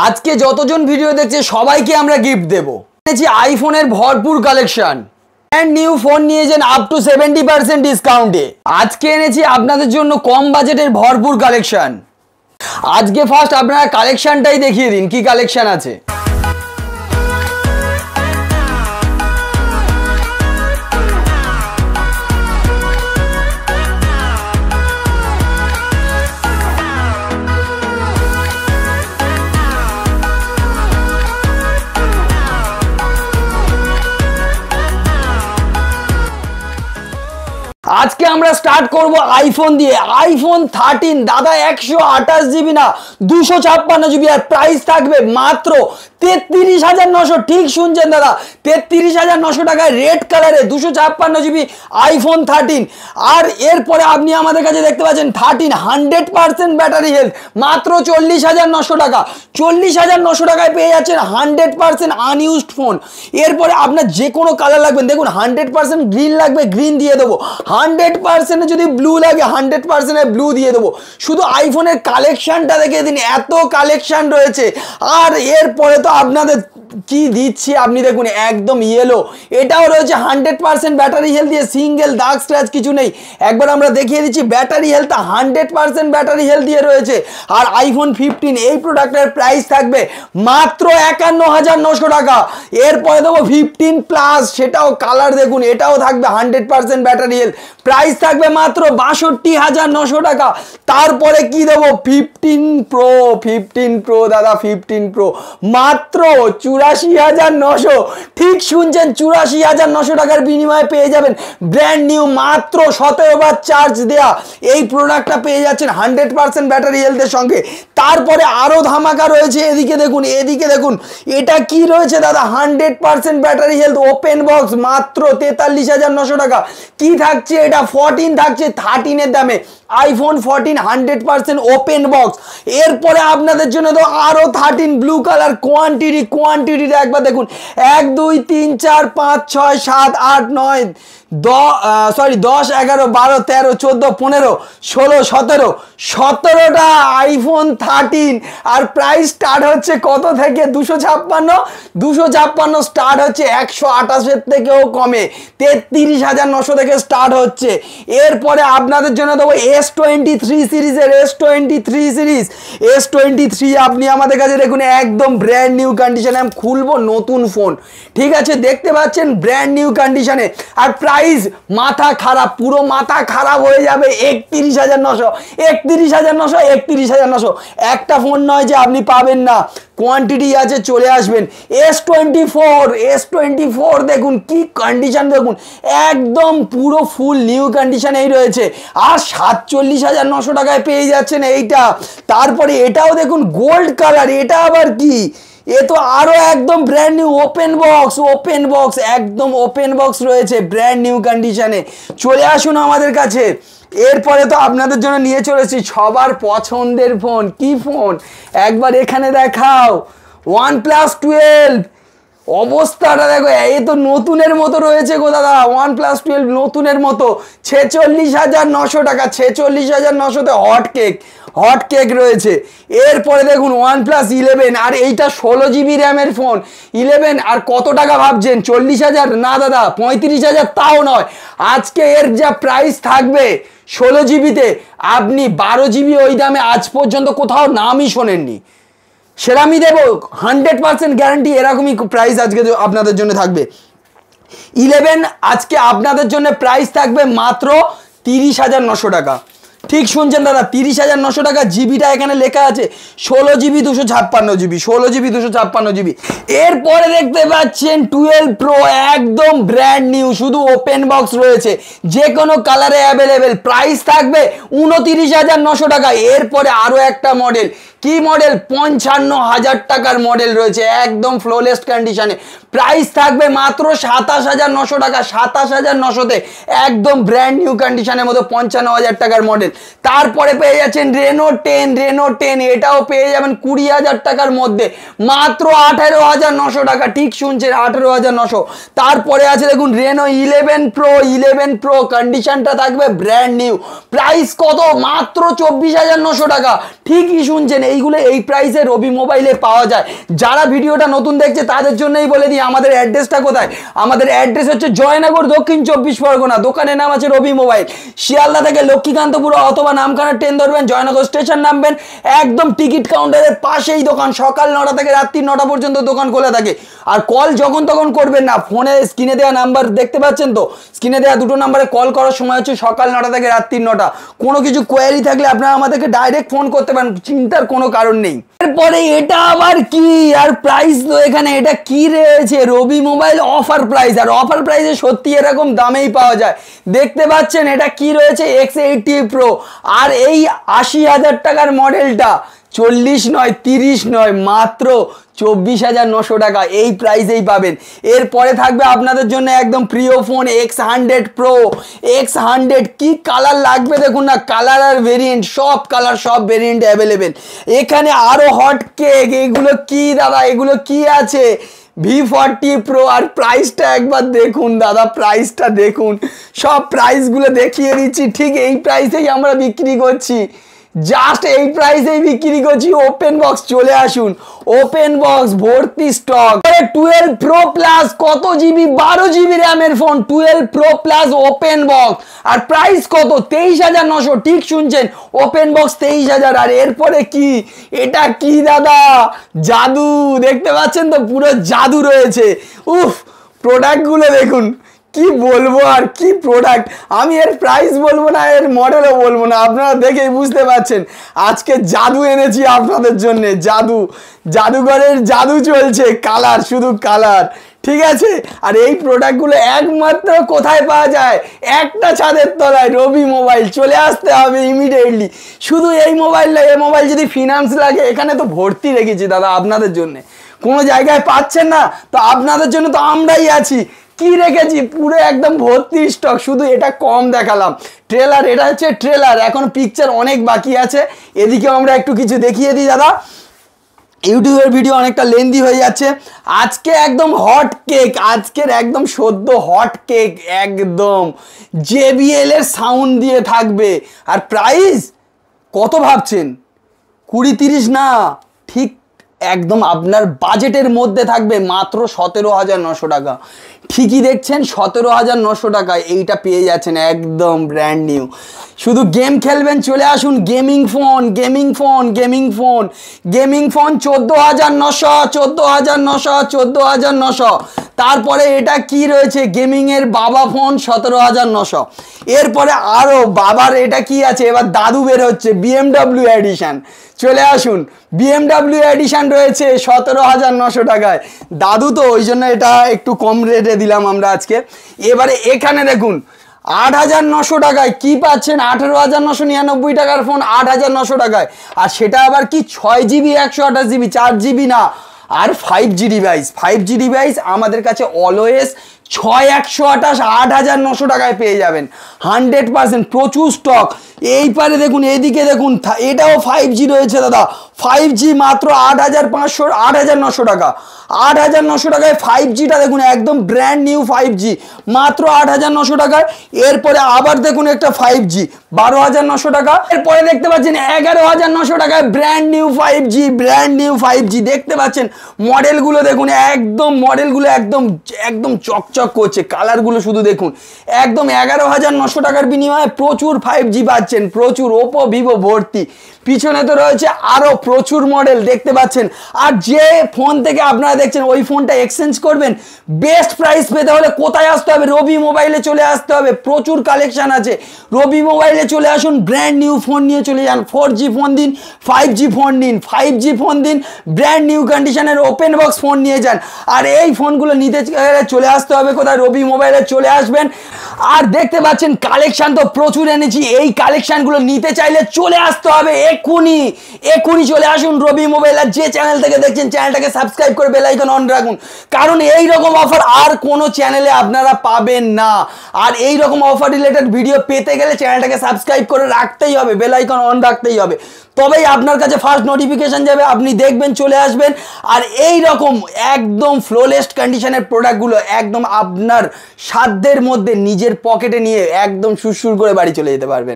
আজকে যতজন ভিডিও দেখছে সবাইকে আমরা গিফট দেব। এনেছি আইফোনের ভরপুর কালেকশন, ব্র্যান্ড নিউ ফোন নিয়েছেন আপ টু 70% ডিসকাউন্টে। আজকে এনেছি আপনাদের জন্য কম বাজেটের ভরপুর কালেকশন। আজকে ফার্স্ট আপনারা কালেকশনটাই দেখিয়ে দিন, কি কালেকশন আছে। আজকে আমরা স্টার্ট করব আইফোন দিয়ে। আইফোন 13 দাদা 128 জিবি না 256 জিবি, আর প্রাইস থাকবে মাত্র 33,900। ঠিক শুনছেন দাদা, 33,900 টাকায় রেড কালারে 256 জিবি আইফোন 13। আর এরপরে আপনি আমাদের কাছে দেখতে পাচ্ছেন 13 100% ব্যাটারি হেলথ মাত্র 40,900 টাকা। 40,900 টাকায় পেয়ে যাচ্ছেন 100% আনইউজড ফোন। এরপরে আপনার যে কোনো কালার লাগবে, দেখুন 100% গ্রিন লাগবে গ্রিন দিয়ে দেবো, 100% যদি ব্লু লাগে 100% ব্লু দিয়ে দেবো। শুধু আইফোনের কালেকশনটা দেখে দিন, এত কালেকশন রয়েছে। আর এরপরে তো আপনাদের কি দিচ্ছি আপনি দেখুন, একদম ইয়েলো, এটাও রয়েছে 100% ব্যাটারি হেলথ দিয়ে, সিঙ্গেল দাগ স্ক্র্যাচ কিছু নেই। একবার আমরা দেখিয়ে দিচ্ছি ব্যাটারি হেলথ 100% ব্যাটারি হেলথ দিয়ে রয়েছে। আর আইফোন 15 এই প্রোডাক্টের প্রাইস থাকবে মাত্র 51,900 টাকা। এরপরে দেবো 15 প্লাস, সেটাও কালার দেখুন, এটাও থাকবে 100% ব্যাটারি হেলথ, প্রাইস থাকবে মাত্র 62,900 টাকা। তারপরে কি দেবো 15 প্রো দাদা, 15 প্রো মাত্র 84,900। ঠিক শুনছেন, 84,900 টাকার বিনিময়ে পেয়ে যাবেন ব্র্যান্ড নিউ মাত্র 17 বার চার্জ দেয়া এই প্রোডাক্টটা পেয়ে যাচ্ছেন 100% ব্যাটারি হেলথের সঙ্গে। তারপরে আরো ধামাকা রয়েছে, এদিকে দেখুন, এদিকে দেখুন, এটা কি রয়েছে দাদা, 100% ব্যাটারি হেলথ ওপেন বক্স মাত্র 43,900 টাকা। কি থাকছে এটা, 14 থাকছে 13 এর দামে আইফোন 14 100% ওপেন বক্স। এরপরে আপনাদের জন্য তো আরো 13 ব্লু কালার কোয়ান্টিটিটা একবার দেখুন, 1 2 3 4 5 6 7 8 9 10 11 12 13 14 15 16 17 17টা আইফোন 13। আর প্রাইস স্টার্ট হচ্ছে কত থেকে, 256 স্টার্ট হচ্ছে, 128 থেকেও কমে 33,900 থেকে স্টার্ট হচ্ছে। এরপরে আপনাদের জন্য দেবো S23 সিরিজের, S23 আপনি আমাদের কাছে দেখুন একদম ব্র্যান্ড নিউ কন্ডিশনে। আমি খুলবো নতুন ফোন, ঠিক আছে, দেখতে পাচ্ছেন ব্র্যান্ড নিউ কন্ডিশনে। আর প্রাইস মাথা খারাপ, পুরো মাথা খারাপ হয়ে যাবে 31,900। একটা ফোন নয় যে আপনি পাবেন না, কোয়ান্টিটি আছে, চলে আসবেন। S24 দেখুন কি কন্ডিশন, দেখুন একদম পুরো ফুল নিউ কন্ডিশনেই রয়েছে। আর 47,900 টাকায় পেয়ে যাচ্ছেন এইটা। তারপরে এটাও দেখুন গোল্ড কালার, এটা আবার কি, এ তো আরো একদম ব্র্যান্ড নিউ ওপেন বক্স একদম ওপেন বক্স রয়েছে ব্র্যান্ড নিউ কন্ডিশনে। চলে আসুন আমাদের কাছে। এরপরে তো আপনাদের জন্য নিয়ে চলেছি সবার পছন্দের ফোন। কি ফোন একবার এখানে দেখাও, OnePlus 12। অবস্থাটা দেখো, এই তো নতুনের মতো রয়েছে গো দাদা, OnePlus 12 নতুনের মতো, 46,900 টাকা। 46,900তে হট কেক রয়েছে। এরপরে দেখুন OnePlus 11, আর এইটা 16 জিবি র্যামের ফোন 11। আর কত টাকা ভাবছেন, 40,000 না দাদা, 35,000 তাও নয়। আজকে এর যা প্রাইস থাকবে 16 জিবিতে, আপনি 12 জিবি ওই দামে আজ পর্যন্ত কোথাও নামই শোনেননি। সেরামি দেবো 100% গ্যারান্টি, এরকমই প্রাইস আজকে আপনাদের জন্য থাকবে। 11 আজকে আপনাদের জন্য প্রাইস থাকবে মাত্র 30,900 টাকা। ঠিক শুনছেন দাদা, 30,900 টাকা। জিবিটা এখানে লেখা আছে 16 জিবি 256 জিবি। এরপরে দেখতে পাচ্ছেন 12 প্রো একদম ব্র্যান্ড নিউ, শুধু ওপেন বক্স রয়েছে, যে কোনো কালারে অ্যাভেলেবেল, প্রাইস থাকবে 29,900 টাকা। এরপরে আরো একটা মডেল, কি মডেল, 55,000 টাকার মডেল রয়েছে একদম ফ্লোলেস কন্ডিশনে, প্রাইস থাকবে মাত্র 27,900 টাকা। 27,900তে একদম ব্র্যান্ড নিউ কন্ডিশনের মতো 55,000 টাকার মডেল। তারপরে পেয়ে যাচ্ছেন রেনো 10, এটাও পেয়ে যাবেন 20,000 টাকার মধ্যে মাত্র 18,900 টাকা। ঠিক শুনছেন, 18,900। তারপরে আছে দেখুন রেনো 11 প্রো কন্ডিশনটা থাকবে ব্র্যান্ড নিউ, প্রাইস কত, মাত্র 24,900 টাকা। ঠিকই শুনছেন, এইগুলো এই প্রাইসে রবি মোবাইলে পাওয়া যায়। যারা ভিডিওটা নতুন দেখছে তাদের জন্যই বলে দিই আমাদের অ্যাড্রেসটা কোথায়। আমাদের অ্যাড্রেস হচ্ছে জয়নগর, দক্ষিণ 24 পরগনা। দোকানের নাম আছে রবি মোবাইল। শিয়ালদা থেকে লক্ষ্মীকান্তপুর অথবা নামখানা ট্রেন ধরবেন, জয়নগর স্টেশন নামবেন, একদম টিকিট কাউন্টারের পাশেই দোকান। সকাল 9টা থেকে রাত্রি 9টা পর্যন্ত দোকান খোলা থাকে। আর কল যখন তখন করবেন না, ফোনে স্ক্রিনে দেওয়া নাম্বার দেখতে পাচ্ছেন তো, স্ক্রিনে দেওয়া দুটো নাম্বারে কল করার সময় হচ্ছে সকাল 9টা থেকে রাত্রি 9টা। কোনো কিছু কোয়ারি থাকলে আপনারা আমাদেরকে ডাইরেক্ট ফোন করতে পারেন, চিন্তার কোনো কারণ নেই। এরপরে এটা আবার কি, আর প্রাইস তো এখানে এটা কি রয়েছে, রবি মোবাইল অফার প্রাইস। আর অফার প্রাইসে সত্যি এরকম দামেই পাওয়া যায়। দেখতে পাচ্ছেন এটা কি রয়েছে, X80 Pro। আর এই 80,000 টাকার মডেলটা 40 নয় 30 নয়, মাত্র 24,900 টাকা এই প্রাইসেই পাবেন। এরপরে থাকবে আপনাদের জন্য একদম প্রিয় ফোন X100 Pro। X100 কি কালার লাগবে দেখুন না, কালার আর ভেরিয়েন্ট সব কালার সব ভেরিয়েন্ট অ্যাভেলেবেল। এখানে আরো হট কেক, এগুলো কি দাদা, এগুলো কি আছে, V40 Pro। আর প্রাইসটা একবার দেখুন দাদা, প্রাইসটা দেখুন, সব প্রাইসগুলো দেখিয়ে দিচ্ছি। ঠিক এই প্রাইসেই আমরা বিক্রি করছি, জাস্ট এই প্রাইসেই বিক্রি করছি। ওপেন বক্স চলে আসুন, ওপেন বক্স ভর্তি স্টক। 12 Pro Plus কত জিবি, 12 জিবি র্যামের phone 12 Pro Plus open box. আর প্রাইস কত, 23,900। ঠিক শুনছেন, ওপেন বক্স 23,000। আর এরপরে কি, এটা কি দাদা, জাদু। দেখতে পাচ্ছেন তো, পুরো জাদু রয়েছে। উফ, প্রোডাক্টগুলো দেখুন, কি বলবো আর কি প্রোডাক্ট। আমি এর প্রাইস বলবো না, এর মডেলও বলবো না, আপনারা দেখেই বুঝতে পারছেন। আজকে জাদু এনেছি আপনাদের জন্য, জাদু, জাদুঘরের জাদু চলছে, কালার, শুধু কালার, ঠিক আছে। আর এই প্রোডাক্টগুলো একমাত্র কোথায় পাওয়া যায়, একটা ছাদের তলায়, রবি মোবাইল। চলে আসতে হবে ইমিডিয়েটলি। শুধু এই মোবাইল না, এই মোবাইল যদি ফিনান্স লাগে, এখানে তো ভর্তি রেখেছি দাদা আপনাদের জন্য। কোনো জায়গায় পাচ্ছেন না তো আপনাদের জন্য তো আমরাই আছি। কি রেখেছি, পুরো একদম ভর্তি স্টক। শুধু এটা কম দেখালাম, ট্রেলার, এটা হচ্ছে ট্রেলার, এখন পিকচার অনেক বাকি আছে। এদিকেও আমরা একটু কিছু দেখিয়ে দিই দাদা, ইউটিউবের ভিডিও অনেকটা লেন্দি হয়ে যাচ্ছে। আজকে একদম হট কেক, আজকের একদম সদ্য হট কেক, একদম JBL এর সাউন্ড দিয়ে থাকবে। আর প্রাইস কত ভাবছেন, 20-30 না, ঠিক একদম আপনার বাজেটের মধ্যে থাকবে, মাত্র 17,900 টাকা। ঠিকই দেখছেন, 17,900 টাকায় এইটা পেয়ে যাচ্ছেন একদম ব্র্যান্ড নিউ। শুধু গেম খেলবেন, চলে আসুন। Gaming phone, gaming phone, gaming phone, gaming phone 14,900, 14,900, 14,900। তারপরে এটা কি রয়েছে, গেমিংয়ের বাবা ফোন 17,900। এরপরে আরও বাবার এটা কি আছে, এবার দাদু বের হচ্ছে, BMW এডিশন। চলে আসুন, BMW এডিশন রয়েছে 17,900 টাকায়। দাদু তো ওই জন্য এটা একটু কম রেটে দিলাম আমরা আজকে। এবারে এখানে দেখুন, 8,900 টাকায় কি পাচ্ছেন, 18,999 টাকার ফোন 8,900 টাকায়। আর সেটা আবার কি 6GB 128GB, 4GB না, আর 5G ডিভাইস। 5G ডিভাইস আমাদের কাছে অলওয়েজ 6,128, 8,900 টাকায় পেয়ে যাবেন 100%। প্রচুর স্টক। এই পারে দেখুন, এইদিকে দেখুন, এটাও 5G রয়েছে দাদা। 5G মাত্র 8,500, 8,900 টাকা। 8,900 টাকায় 5Gটা দেখুন, একদম ব্র্যান্ড নিউ 5G, মাত্র 8,900 টাকায়। এরপরে আবার দেখুন একটা 5G 12,900 টাকা। এরপরে দেখতে পাচ্ছেন 11,900 টাকায় brand new 5G, brand new 5G। দেখতে পাচ্ছেন মডেলগুলো দেখুন, একদম মডেলগুলো একদম একদম চকচক করছে, কালারগুলো শুধু দেখুন। একদম 11,900 টাকার বিনিময়ে প্রচুর 5G পাচ্ছেন, প্রচুর। ওপো ভিভো ভর্তি, পিছনে তো রয়েছে আরো প্রচুর মডেল দেখতে পাচ্ছেন। আর যে ফোন থেকে আপনারা দেখছেন ওই ফোনটা এক্সচেঞ্জ করবেন, বেস্ট প্রাইস পেতে হলে কোথায় আসতে হবে, রবি মোবাইলে চলে আসতে হবে। প্রচুর কালেকশন আছে, রবি মোবাইলে চলে আসুন। ব্র্যান্ড নিউ ফোন নিয়ে চলে যান। 4G ফোন দিন, 5G ফোন দিন, 5G ফোন দিন, ব্র্যান্ড নিউ কন্ডিশনের ওপেন বক্স ফোন নিয়ে যান। আর এই ফোনগুলো নিতে চলে আসতে হবে কোথায়, রবি মোবাইলে চলে আসবেন। আর দেখতে পাচ্ছেন কালেকশন তো প্রচুর এনেছি, এই কালেকশনগুলো নিতে চাইলে চলে আসতে হবে এক্ষুনি, এক্ষুনি চলে আসুন রবি মোবাইল। আর যে চ্যানেল থেকে দেখছেন চ্যানেলটাকে সাবস্ক্রাইব করে বেল আইকন অন রাখুন, কারণ এই রকম অফার আর কোনো চ্যানেলে আপনারা পাবেন না। আর এই রকম অফার রিলেটেড ভিডিও পেতে গেলে চ্যানেলটাকে সাবস্ক্রাইব করে রাখতেই হবে, বেল আইকন অন রাখতেই হবে, তবেই আপনার কাছে ফার্স্ট নোটিফিকেশন যাবে, আপনি দেখবেন, চলে আসবেন। আর এই রকম একদম ফ্লোলেস কন্ডিশনের প্রোডাক্টগুলো একদম আপনার সাধ্যের মধ্যে নিজের পকেটে নিয়ে একদম সুরসুর করে বাড়ি চলে যেতে পারবেন।